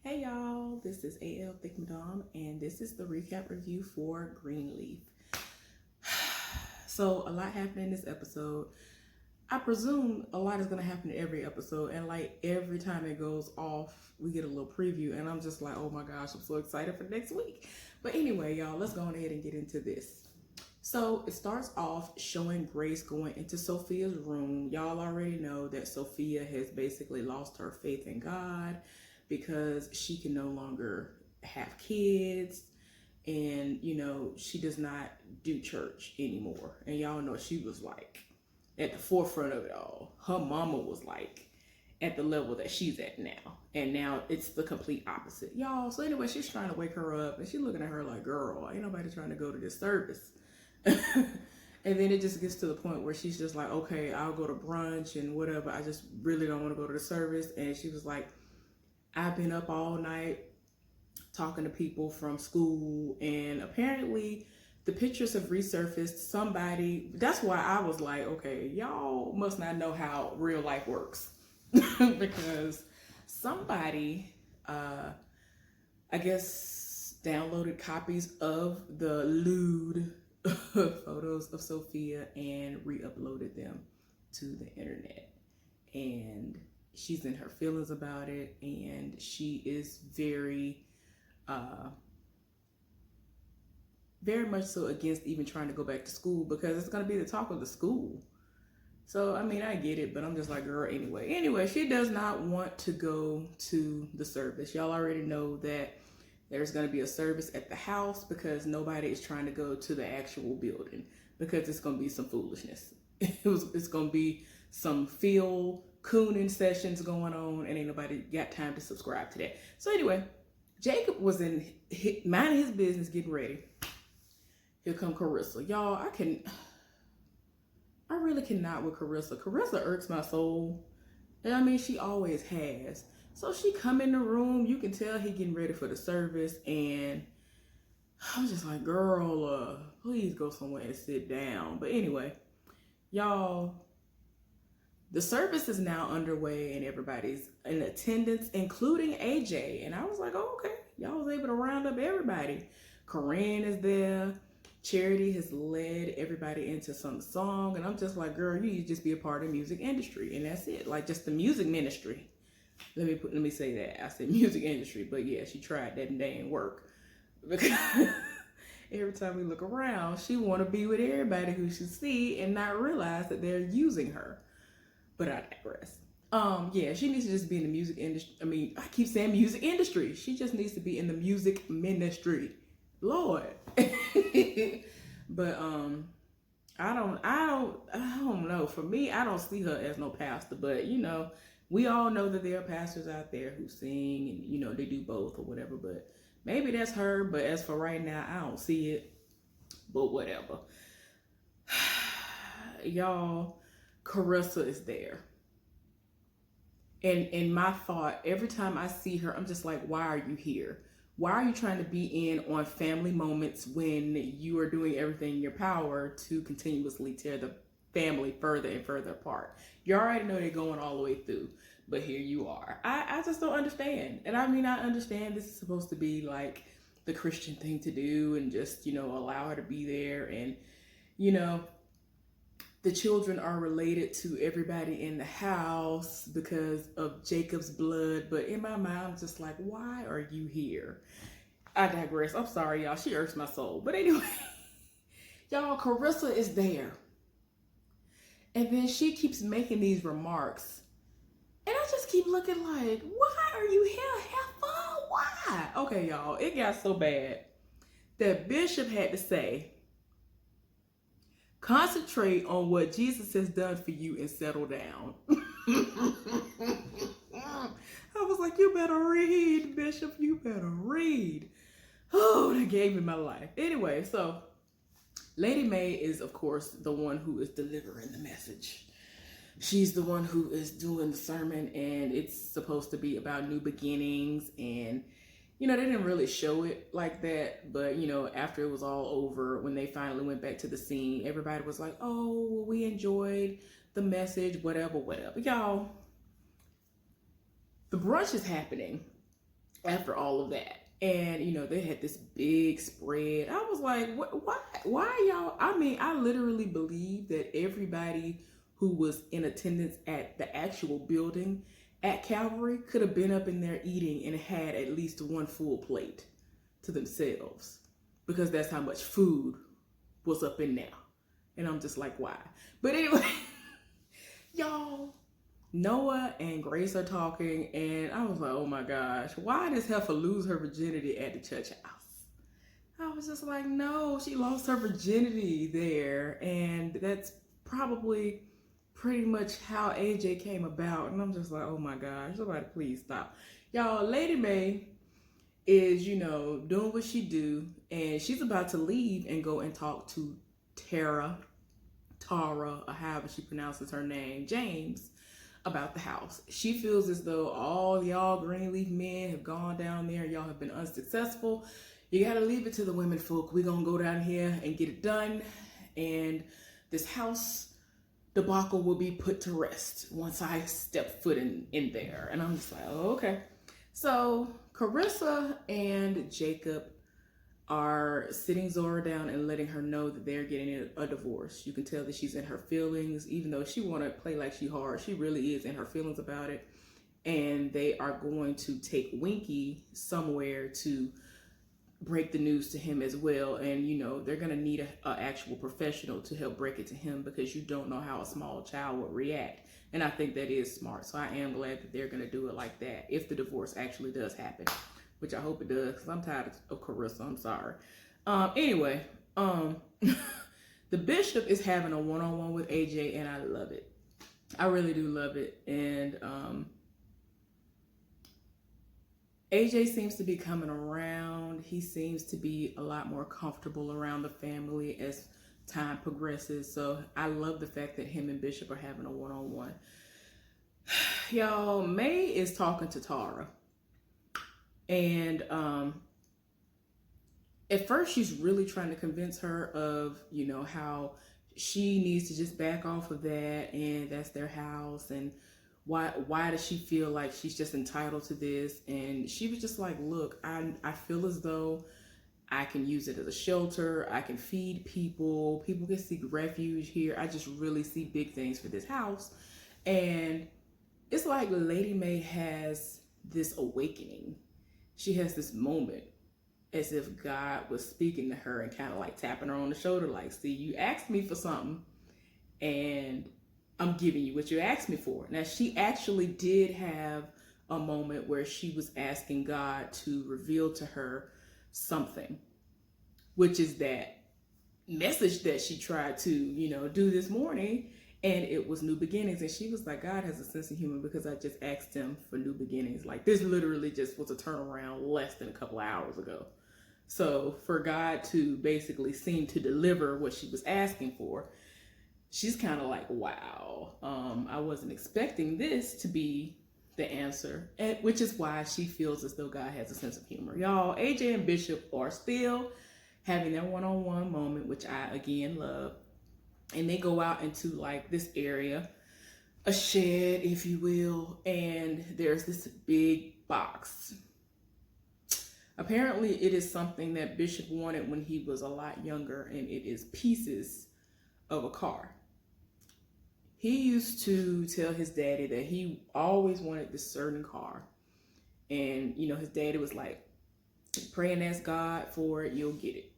Hey y'all, this is AL Thick Madame, and this is the recap review for Greenleaf. So a lot happened in this episode. I presume a lot is gonna happen in every episode, and like every time it goes off, we get a little preview, and I'm just like, oh my gosh, I'm so excited for next week. But anyway, y'all, let's go on ahead and get into this. So it starts off showing Grace going into Sophia's room. Y'all already know that Sophia has basically lost her faith in God because she can no longer have kids, and she does not do church anymore. And y'all know she was like at the forefront of it all. Her mama was like at the level that she's at now, and now it's the complete opposite, y'all. So anyway, she's trying to wake her up, and she's looking at her like, girl, ain't nobody trying to go to this service. And then it just gets to the point where she's just like, okay, I'll go to brunch and whatever, I just really don't want to go to the service. And she was like, I've been up all night talking to people from school, and apparently the pictures have resurfaced. Somebody, that's why I was like, okay, y'all must not know how real life works. Because somebody, I guess, downloaded copies of the lewd photos of Sophia and re-uploaded them to the internet. And she's in her feelings about it, and she is very much so against even trying to go back to school, because it's going to be the talk of the school. So I mean, I get it, but I'm just like, girl, anyway, she does not want to go to the service. Y'all already know that there's going to be a service at the house because nobody is trying to go to the actual building, because it's going to be some foolishness. It's going to be some Phil cooning sessions going on, and ain't nobody got time to subscribe to that. So anyway, Jacob was in minding his business, getting ready. Here come Carissa. Y'all, I really cannot with Carissa. Carissa irks my soul. And I mean, she always has. So she come in the room, you can tell he getting ready for the service, and I'm just like, girl, please go somewhere and sit down. But anyway, y'all, the service is now underway and everybody's in attendance, including AJ. And I was like, oh, okay, y'all was able to round up everybody. Corinne is there. Charity has led everybody into some song. And I'm just like, girl, you need to just be a part of the music industry. And that's it. Like, just the music ministry. Let me say that. I said music industry. But yeah, she tried that and they didn't work. Because every time we look around, she want to be with everybody who she see and not realize that they're using her. But I digress. Yeah, she needs to just be in the music industry. I mean, I keep saying music industry. She just needs to be in the music ministry. Lord. But I don't know. For me, I don't see her as no pastor, but we all know that there are pastors out there who sing and they do both or whatever, but maybe that's her. But as for right now, I don't see it. But whatever. Y'all, Carissa is there. And in my thought, every time I see her, I'm just like, why are you here? Why are you trying to be in on family moments when you are doing everything in your power to continuously tear the family further and further apart? You already know they're going all the way through, but here you are. I just don't understand. And I mean, I understand this is supposed to be like the Christian thing to do and just, allow her to be there. And, the children are related to everybody in the house because of Jacob's blood. But in my mind, I'm just like, why are you here? I digress. I'm sorry, y'all. She irks my soul. But anyway, y'all, Carissa is there. And then she keeps making these remarks. And I just keep looking like, why are you here? Have fun? Why? Okay, y'all. It got so bad that Bishop had to say, concentrate on what Jesus has done for you and settle down. I was like, you better read, Bishop. You better read. Oh, that gave me my life. Anyway, so Lady May is, of course, the one who is delivering the message. She's the one who is doing the sermon, and it's supposed to be about new beginnings. And they didn't really show it like that, but after it was all over, when they finally went back to the scene, everybody was like, oh, well, we enjoyed the message, whatever. Y'all, the brunch is happening, after all of that. And you know, they had this big spread. I was like, what, why y'all? I mean, I literally believe that everybody who was in attendance at the actual building at Calvary could have been up in there eating and had at least one full plate to themselves, because that's how much food was up in there. And I'm just like, why? But anyway, y'all, Noah and Grace are talking, and I was like, oh my gosh, why does heifer lose her virginity at the church house? I was just like, no, she lost her virginity there, and that's probably pretty much how AJ came about. And I'm just like, oh my gosh, somebody please stop. Y'all, Lady Mae is, you know, doing what she do, and she's about to leave and go and talk to Tara, or however she pronounces her name, James, about the house. She feels as though all y'all Greenleaf men have gone down there and y'all have been unsuccessful. You gotta leave it to the women folk. We're gonna go down here and get it done, and this house debacle will be put to rest once I step foot in there. And I'm just like, oh, okay. So Carissa and Jacob are sitting Zora down and letting her know that they're getting a divorce. You can tell that she's in her feelings, even though she want to play like she hard. She really is in her feelings about it. And they are going to take Winky somewhere to break the news to him as well. And you know, they're going to need an actual professional to help break it to him, because you don't know how a small child would react. And I think that is smart. So I am glad that they're going to do it like that if the divorce actually does happen, which I hope it does, because I'm tired of Carissa. I'm sorry. Anyway, the bishop is having a one-on-one with AJ, and I love it. I really do love it. And AJ seems to be coming around. He seems to be a lot more comfortable around the family as time progresses. So I love the fact that him and Bishop are having a one-on-one. Y'all, May is talking to Tara. And at first she's really trying to convince her of, you know, how she needs to just back off of that, and that's their house, and why does she feel like she's just entitled to this? And she was just like, look, I feel as though I can use it as a shelter. I can feed people. People can seek refuge here. I just really see big things for this house. And it's like Lady Mae has this awakening. She has this moment as if God was speaking to her and kind of like tapping her on the shoulder, like, see, you asked me for something and I'm giving you what you asked me for. Now, she actually did have a moment where she was asking God to reveal to her something, which is that message that she tried to, you know, do this morning, and it was new beginnings. And she was like, God has a sense of humor, because I just asked him for new beginnings. Like, this literally just was a turnaround less than a couple of hours ago. So for God to basically seem to deliver what she was asking for, she's kind of like, wow, I wasn't expecting this to be the answer, and which is why she feels as though God has a sense of humor. Y'all, AJ and Bishop are still having their one-on-one moment, which I again love. And they go out into like this area, a shed, if you will, and there's this big box. Apparently it is something that Bishop wanted when he was a lot younger, and it is pieces of a car. He used to tell his daddy that he always wanted this certain car. And, you know, his daddy was like, pray and ask God for it, you'll get it.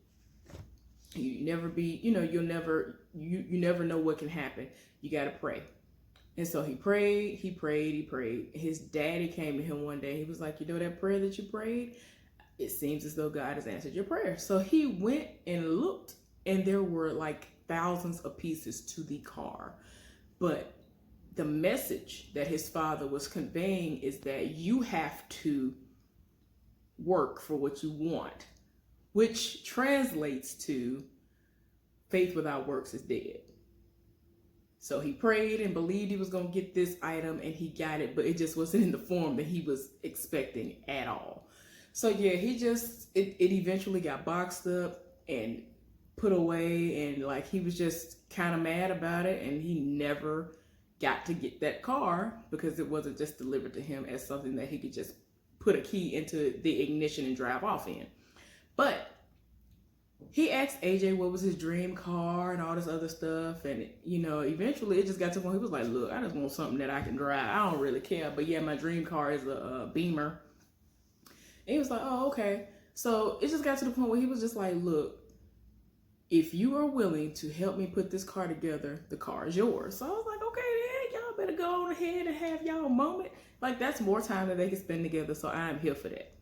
You never be, you know, you never know what can happen. You got to pray. And so he prayed. His daddy came to him one day. He was like, you know that prayer that you prayed? It seems as though God has answered your prayer. So he went and looked, and there were like thousands of pieces to the car. But the message that his father was conveying is that you have to work for what you want, which translates to faith without works is dead. So he prayed and believed he was going to get this item, and he got it, but it just wasn't in the form that he was expecting at all. So yeah, it eventually got boxed up and put away, and like he was just kind of mad about it, and he never got to get that car because it wasn't just delivered to him as something that he could just put a key into the ignition and drive off in. But he asked AJ what was his dream car and all this other stuff. And, eventually it just got to the point he was like, look, I just want something that I can drive. I don't really care. But yeah, my dream car is a Beamer. And he was like, oh, okay. So it just got to the point where he was just like, look, if you are willing to help me put this car together, the car is yours. So I was like, okay, then y'all better go on ahead and have y'all moment. Like, that's more time that they can spend together. So I'm here for that.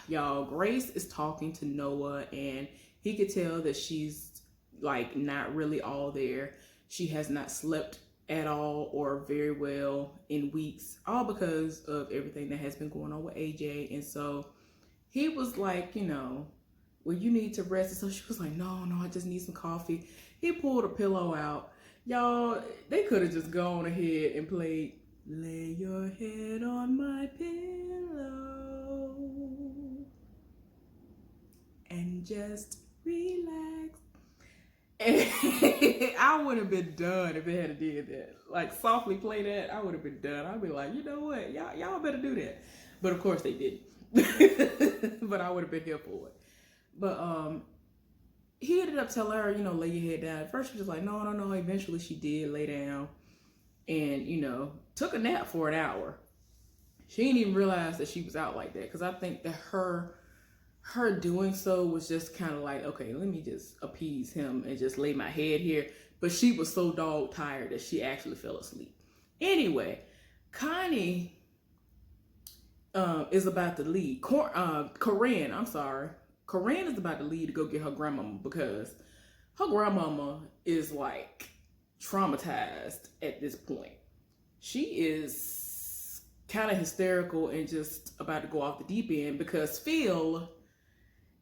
Y'all, Grace is talking to Noah, and he could tell that she's like not really all there. She has not slept at all or very well in weeks, all because of everything that has been going on with AJ. And so he was like, well, you need to rest. And so she was like, no, I just need some coffee. He pulled a pillow out. Y'all, they could have just gone ahead and played Lay Your Head on My Pillow and just relax. And I would have been done if they had did that. Like, softly play that, I would have been done. I'd be like, you know what? Y'all better do that. But of course they didn't. But I would have been here for it. But he ended up telling her, lay your head down. At first she was like, no. Eventually she did lay down and, took a nap for an hour. She didn't even realize that she was out like that. Because I think that her doing so was just kind of like, okay, let me just appease him and just lay my head here. But she was so dog tired that she actually fell asleep. Anyway, Connie is about to leave. Corinne is about to leave to go get her grandmama because her grandmama is like traumatized at this point. She is kind of hysterical and just about to go off the deep end because Phil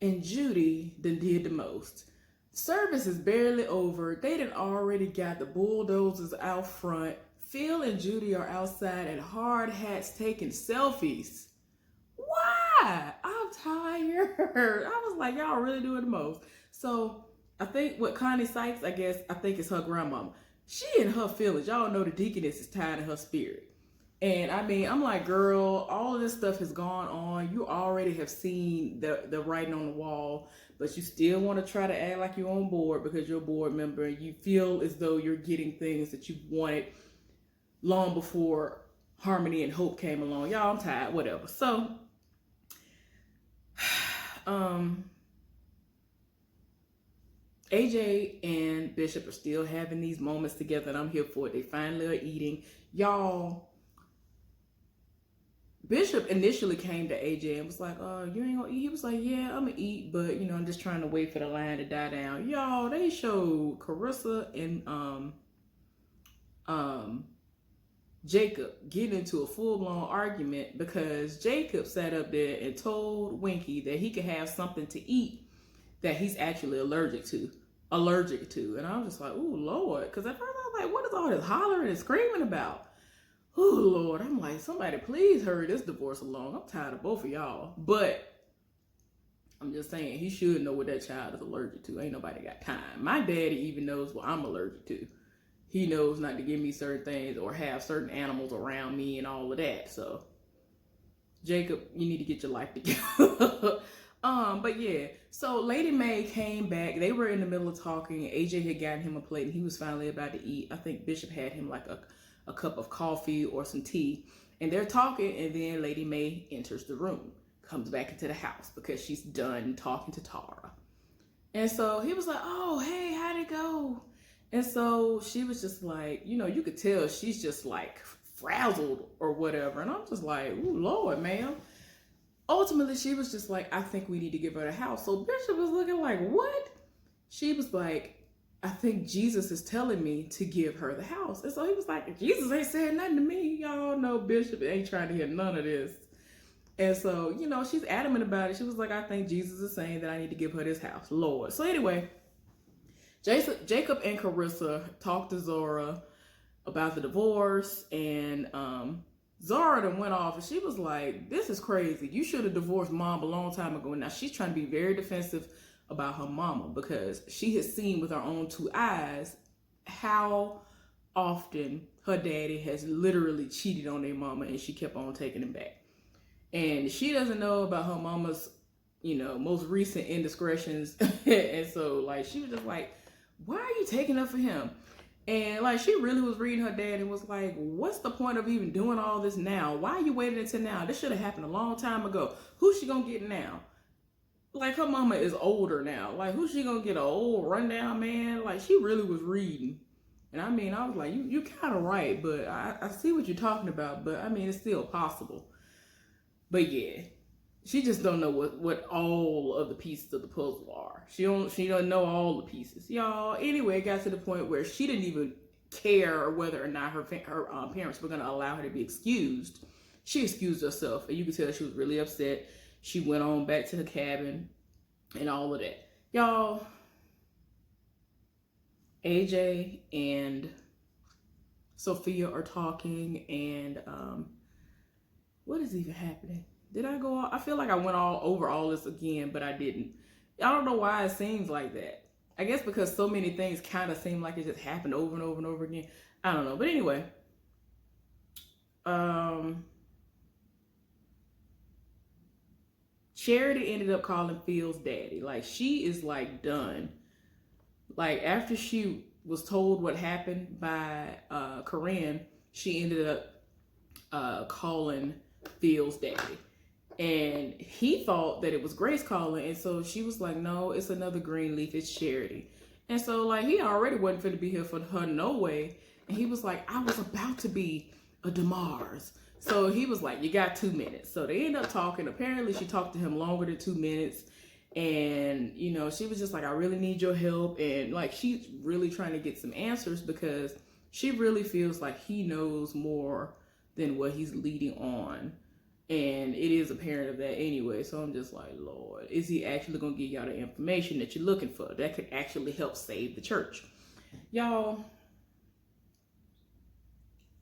and Judy done did the most. Service is barely over. They done already got the bulldozers out front. Phil and Judy are outside in hard hats taking selfies. Why? I'm tired. I was like, y'all really doing the most. So I think what Connie Sykes, I think it's her grandmama. She in her feelings. Y'all know the deaconess is tied in her spirit. And I mean, I'm like, girl, all of this stuff has gone on. You already have seen the writing on the wall, but you still want to try to act like you're on board because you're a board member and you feel as though you're getting things that you wanted long before Harmony and Hope came along. Y'all, I'm tired, whatever. So, AJ and Bishop are still having these moments together, and I'm here for it. They finally are eating. Y'all, Bishop initially came to AJ and was like, you ain't gonna eat? He was like, yeah, I'm gonna eat, but, I'm just trying to wait for the line to die down. Y'all, they showed Carissa and Jacob getting into a full-blown argument because Jacob sat up there and told Winky that he could have something to eat that he's actually allergic to. And I was just like, ooh, Lord. Because at first I was like, what is all this hollering and screaming about? Ooh, Lord. I'm like, somebody please hurry this divorce along. I'm tired of both of y'all. But I'm just saying, he should know what that child is allergic to. Ain't nobody got time. My daddy even knows what I'm allergic to. He knows not to give me certain things or have certain animals around me and all of that. So, Jacob, you need to get your life together. But yeah, so Lady Mae came back. They were in the middle of talking. AJ had gotten him a plate and he was finally about to eat. I think Bishop had him like a cup of coffee or some tea. And they're talking, and then Lady Mae enters the room, comes back into the house because she's done talking to Tara. And so he was like, oh, hey, how'd it go? And so she was just like, you could tell she's just like frazzled or whatever. And I'm just like, ooh, Lord, ma'am. Ultimately, she was just like, I think we need to give her the house. So Bishop was looking like, what? She was like, I think Jesus is telling me to give her the house. And so he was like, Jesus ain't saying nothing to me. Y'all know Bishop ain't trying to hear none of this. And so, she's adamant about it. She was like, I think Jesus is saying that I need to give her this house. Lord. So anyway, Jacob and Carissa talked to Zora about the divorce, and Zora then went off and she was like, this is crazy. You should have divorced mom a long time ago. Now she's trying to be very defensive about her mama because she has seen with her own two eyes how often her daddy has literally cheated on their mama and she kept on taking him back. And she doesn't know about her mama's, most recent indiscretions. And so, like, she was just like, why are you taking up for him? And, like, she really was reading her dad and was like, what's the point of even doing all this now? Why are you waiting until now? This should have happened a long time ago. Who's she gonna get now? Like, her mama is older now. Like, who's she gonna get, an old rundown man? Like, she really was reading. And I mean, I was like, you kind of right, but I see what you're talking about. But I mean, it's still possible. But yeah, she just don't know what all of the pieces of the puzzle are. She don't know all the pieces, y'all. Anyway, it got to the point where she didn't even care whether or not her parents were gonna allow her to be excused. She excused herself, and you could tell she was really upset. She went on back to the cabin and all of that, y'all. AJ and Sophia are talking, and what is even happening? Did I go all, I feel like I went all over all this again, but I didn't. I don't know why it seems like that. I guess because so many things kind of seem like it just happened over and over and over again. I don't know. But anyway, Charity ended up calling Phil's daddy. Like, she is like done. Like, after she was told what happened by Corinne, she ended up calling Phil's daddy. And he thought that it was Grace calling. And so she was like, no, it's another Greenleaf. It's Charity. And so, like, he already wasn't going to be here for her no way. And he was like, I was about to be a DeMars. So he was like, you got 2 minutes. So they end up talking. Apparently, she talked to him longer than 2 minutes. And, she was just like, I really need your help. And, like, she's really trying to get some answers because she really feels like he knows more than what he's leading on. And it is apparent of that anyway. So I'm just like, Lord, is he actually going to give y'all the information that you're looking for that could actually help save the church? Y'all,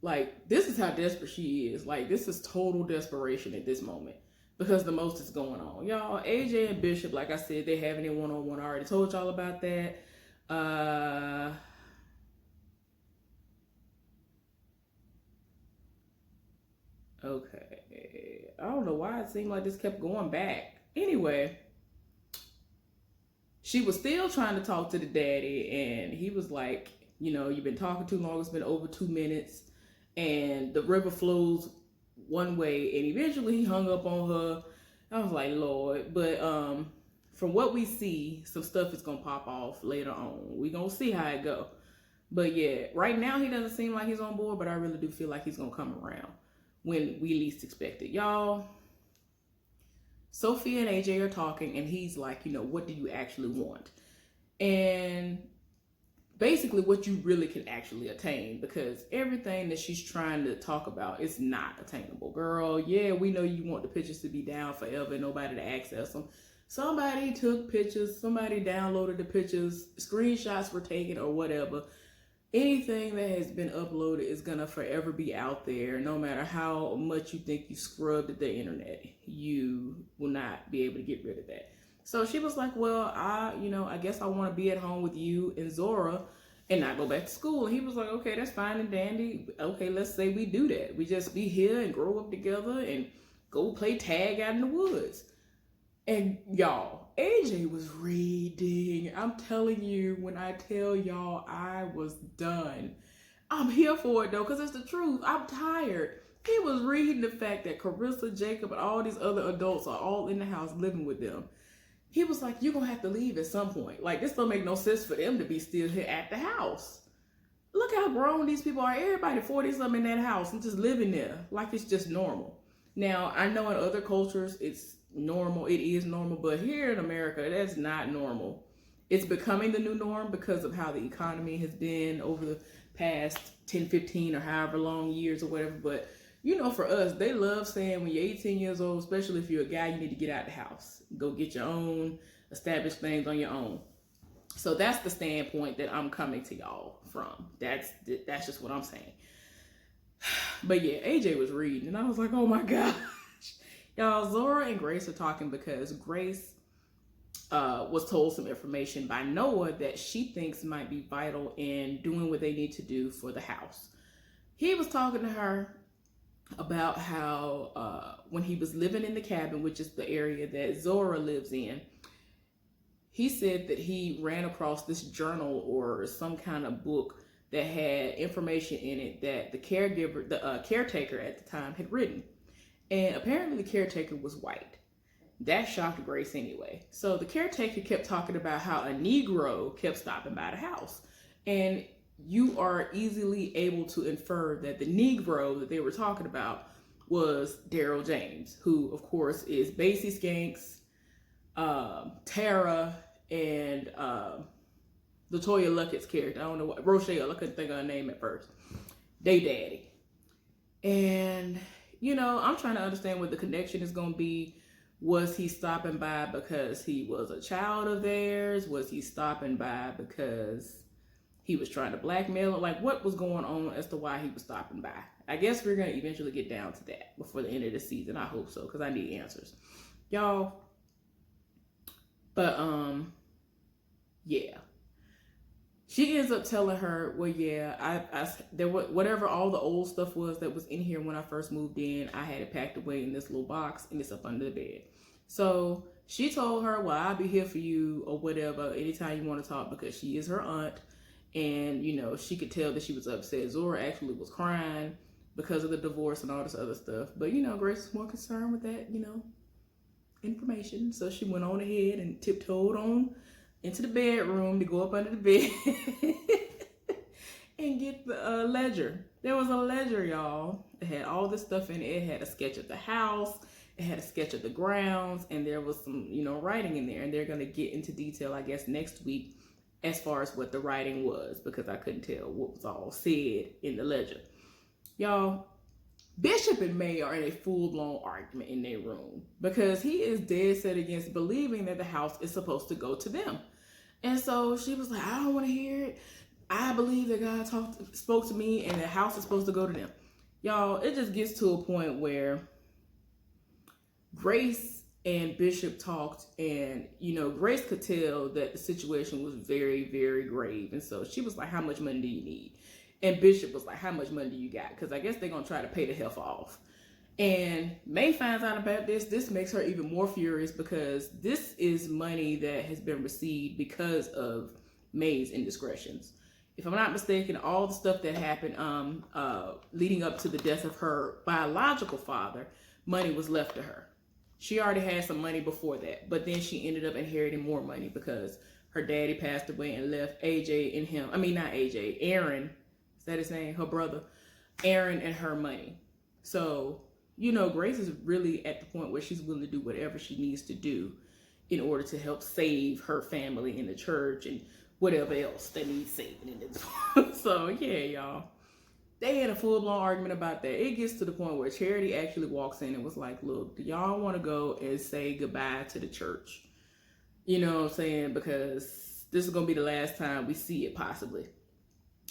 like, this is how desperate she is. Like, this is total desperation at this moment because the most is going on. Y'all, AJ and Bishop, like I said, they're having it one-on-one. I already told y'all about that. Okay. I don't know why it seemed like this kept going back. Anyway, she was still trying to talk to the daddy, and he was like, you've been talking too long. It's been over 2 minutes, and the river flows one way, and eventually he hung up on her. I was like, Lord. But from what we see, some stuff is gonna pop off later on. We gonna see how it go. But yeah, right now he doesn't seem like he's on board, but I really do feel like he's gonna come around when we least expect it. Y'all, Sophia and AJ are talking, and he's like, what do you actually want? And basically what you really can actually attain, because everything that she's trying to talk about is not attainable. Girl, yeah, we know you want the pictures to be down forever and nobody to access them. Somebody took pictures, somebody downloaded the pictures, screenshots were taken or whatever. Anything that has been uploaded is gonna forever be out there. No matter how much you think you scrubbed the internet, you will not be able to get rid of that. So she was like, well, I guess I want to be at home with you and Zora and not go back to school. And he was like, okay, that's fine and dandy. Okay, let's say we do that. We just be here and grow up together and go play tag out in the woods. And y'all, AJ was reading. I'm telling you, when I tell y'all I was done. I'm here for it though, because it's the truth. I'm tired. He was reading the fact that Carissa, Jacob, and all these other adults are all in the house living with them. He was like, you're going to have to leave at some point. Like, this don't make no sense for them to be still here at the house. Look how grown these people are. Everybody 40-something in that house and just living there like it's just normal. Now, I know in other cultures it's normal. It is normal. But here in America, that's not normal. It's becoming the new norm because of how the economy has been over the past 10, 15, or however long years or whatever. But for us, they love saying when you're 18 years old, especially if you're a guy, you need to get out of the house. Go get your own, establish things on your own. So that's the standpoint that I'm coming to y'all from. That's just what I'm saying. But yeah, AJ was reading, and I was like, oh my gosh. Y'all, Zora and Grace are talking because Grace was told some information by Noah that she thinks might be vital in doing what they need to do for the house. He was talking to her, about how when he was living in the cabin, which is the area that Zora lives in, he said that he ran across this journal or some kind of book that had information in it that the caretaker at the time had written. And apparently the caretaker was white. That shocked Grace anyway. So the caretaker kept talking about how a Negro kept stopping by the house. And you are easily able to infer that the Negro that they were talking about was Daryl James, who of course is Basie Skanks, Tara, and Latoya Luckett's character. I don't know what, Rochelle, I couldn't think of her name at first. They daddy. And, you know, I'm trying to understand what the connection is going to be. Was he stopping by because he was a child of theirs? Was he stopping by because he was trying to blackmail him? Like, what was going on as to why he was stopping by? I guess we're going to eventually get down to that before the end of the season. I hope so, because I need answers. Y'all. But, yeah. She ends up telling her, well, yeah, there was whatever all the old stuff was that was in here when I first moved in, I had it packed away in this little box and it's up under the bed. So she told her, well, I'll be here for you or whatever, anytime you want to talk, because she is her aunt. And, you know, she could tell that she was upset. Zora actually was crying because of the divorce and all this other stuff. But, you know, Grace was more concerned with that, you know, information. So she went on ahead and tiptoed on into the bedroom to go up under the bed and get the ledger. There was a ledger, y'all. It had all this stuff in it. It had a sketch of the house. It had a sketch of the grounds. And there was some, you know, writing in there. And they're going to get into detail, I guess, next week as far as what the writing was, because I couldn't tell what was all said in the ledger. Y'all, Bishop and May are in a full-blown argument in their room because he is dead set against believing that the house is supposed to go to them. And so she was like, I don't want to hear it. I believe that God spoke to me and the house is supposed to go to them. Y'all, it just gets to a point where Grace and Bishop talked, and, you know, Grace could tell that the situation was very, very grave. And so she was like, how much money do you need? And Bishop was like, how much money do you got? Because I guess they're going to try to pay the heifer off. And May finds out about this. This makes her even more furious because this is money that has been received because of May's indiscretions. If I'm not mistaken, all the stuff that happened leading up to the death of her biological father, money was left to her. She already had some money before that, but then she ended up inheriting more money because her daddy passed away and left AJ and him. I mean, not AJ, Aaron. Is that his name? Her brother. Aaron and her money. So, you know, Grace is really at the point where she's willing to do whatever she needs to do in order to help save her family in the church and whatever else that needs saving in it. So, yeah, y'all. They had a full-blown argument about that. It gets to the point where Charity actually walks in and was like, look, do y'all want to go and say goodbye to the church? You know what I'm saying? Because this is going to be the last time we see it, possibly.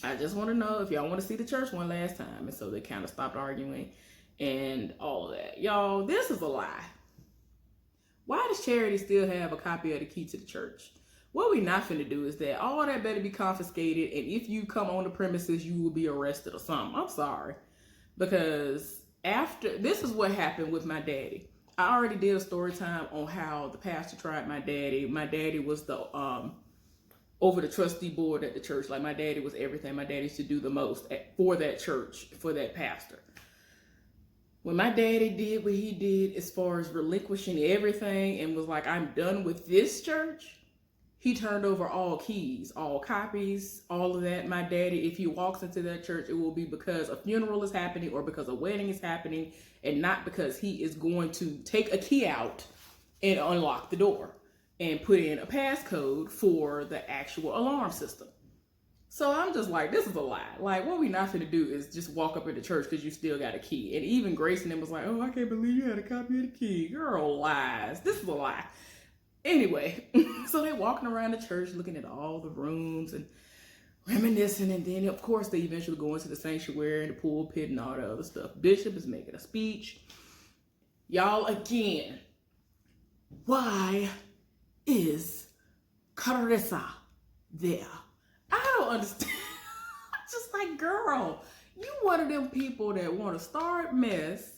I just want to know if y'all want to see the church one last time. And so they kind of stopped arguing and all of that. Y'all, this is a lie. Why does Charity still have a copy of the key to the church? What we not finna do is that all that better be confiscated, and if you come on the premises, you will be arrested or something. I'm sorry. Because after, this is what happened with my daddy. I already did a story time on how the pastor tried my daddy. My daddy was the, over the trustee board at the church. Like, my daddy was everything. My daddy used to do the most for that church, for that pastor. When my daddy did what he did as far as relinquishing everything and was like, I'm done with this church, he turned over all keys, all copies, all of that. My daddy, if he walks into that church, it will be because a funeral is happening or because a wedding is happening, and not because he is going to take a key out and unlock the door and put in a passcode for the actual alarm system. So I'm just like, this is a lie. Like, what we not finna do is just walk up in the church because you still got a key. And even Grace and them was like, oh, I can't believe you had a copy of the key. Girl, lies. This is a lie. Anyway, so they're walking around the church looking at all the rooms and reminiscing. And then, of course, they eventually go into the sanctuary and the pulpit and all the other stuff. Bishop is making a speech. Y'all, again, why is Carissa there? I don't understand. I'm just like, girl, You one of them people that want to start mess,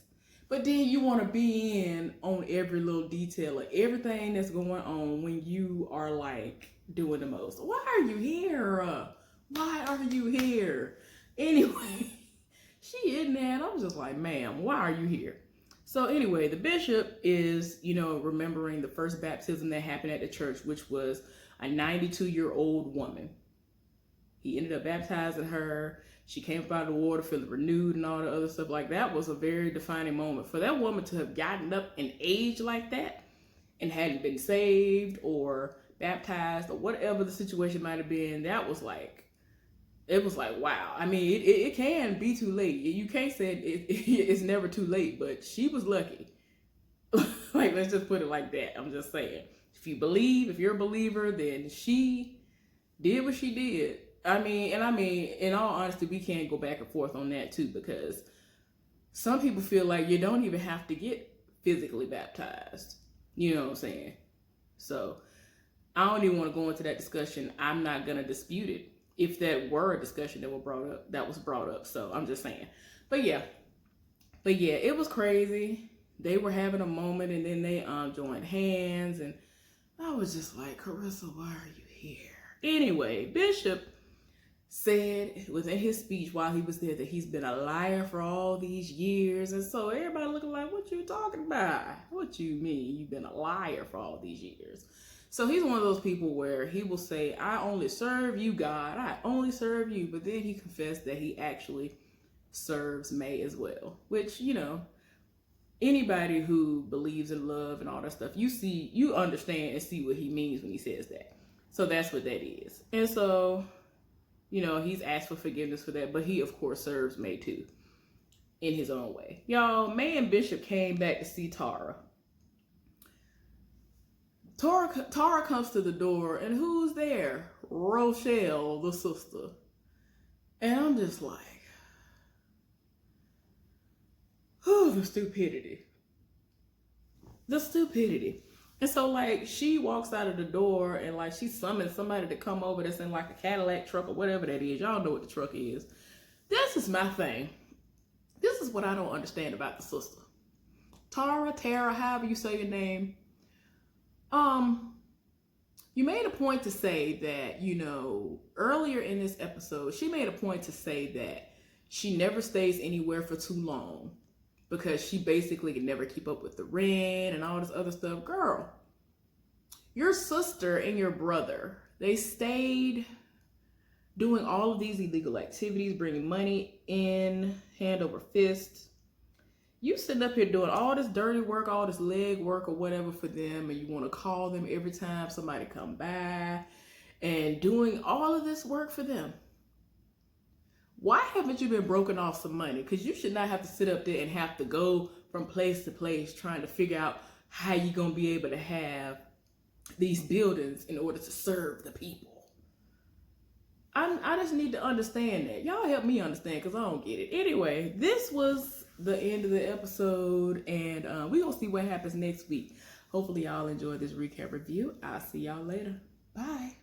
but then you want to be in on every little detail of everything that's going on when you are like doing the most. Why are you here? Why are you here? Anyway, she in there and I'm just like, ma'am, why are you here? So anyway, the bishop is, remembering the first baptism that happened at the church, which was a 92-year-old woman. He ended up baptizing her. She came up out of the water feeling renewed and all the other stuff. Like, that was a very defining moment. For that woman to have gotten up in age like that and hadn't been saved or baptized or whatever the situation might have been, that was like, it was like, wow. I mean, it can be too late. You can't say it's never too late, but she was lucky. Like, let's just put it like that. I'm just saying. If you're a believer, then she did what she did. I mean, in all honesty, we can't go back and forth on that too, because some people feel like you don't even have to get physically baptized. You know what I'm saying? So I don't even want to go into that discussion. I'm not going to dispute it if that were a discussion that was brought up. So I'm just saying. But yeah, it was crazy. They were having a moment and then they joined hands and I was just like, Carissa, why are you here? Anyway, Bishop said within his speech while he was there that he's been a liar for all these years. And so everybody looking like, what you talking about? What you mean you've been a liar for all these years? So he's one of those people where he will say, I only serve you, God. I only serve you. But then he confessed that he actually serves May as well, which, anybody who believes in love and all that stuff, you understand and see what he means when he says that. So that's what that is. And so, he's asked for forgiveness for that, but he of course serves May too in his own way. Y'all, May and Bishop came back to see Tara. Tara comes to the door and who's there? Rochelle, the sister. And I'm just like, oh, the stupidity. And so like she walks out of the door and like she summons somebody to come over that's in like a Cadillac truck or whatever that is. Y'all know what the truck is. This is my thing. This is what I don't understand about the sister. Tara, however you say your name. You made a point to say that, earlier in this episode, she made a point to say that she never stays anywhere for too long because she basically can never keep up with the rent and all this other stuff. Girl, your sister and your brother, they stayed doing all of these illegal activities, bringing money in, hand over fist. You sitting up here doing all this dirty work, all this leg work or whatever for them, and you want to call them every time somebody come by and doing all of this work for them. Why haven't you been broken off some money? Because you should not have to sit up there and have to go from place to place trying to figure out how you're going to be able to have these buildings in order to serve the people. I just need to understand that. Y'all help me understand because I don't get it. Anyway, this was the end of the episode and we're going to see what happens next week. Hopefully y'all enjoyed this recap review. I'll see y'all later. Bye.